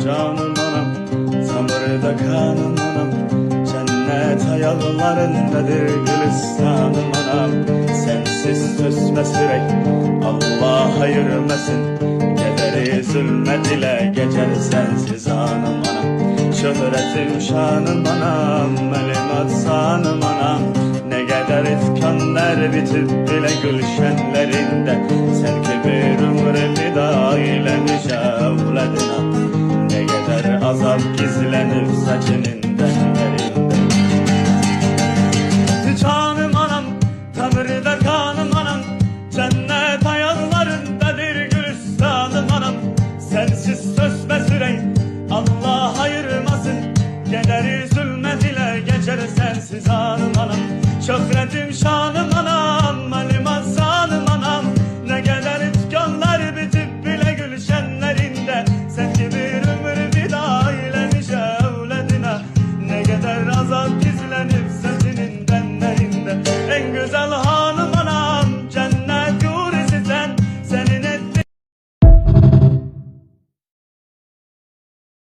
canım anam, samırda kanım anam. Cennet ayaklarındadır gülistanım anam. Sensiz söz ve sürek Allah ayırmasın. Kederi zulmet ile geçer sensiz anım anam. Şöhretim şanım anam, melimat sanım anam. Ne kadar ifkanlar bitip bile gülşenlerinde, sen ki bir ömrü fida eylemiş evladına. Ne kadar azap gizlenip saçının derlerinde. Canım anam, tanrıda kanım anam. Cennet ayaklarındadır gülistanım anam. Sensiz söz ve sürey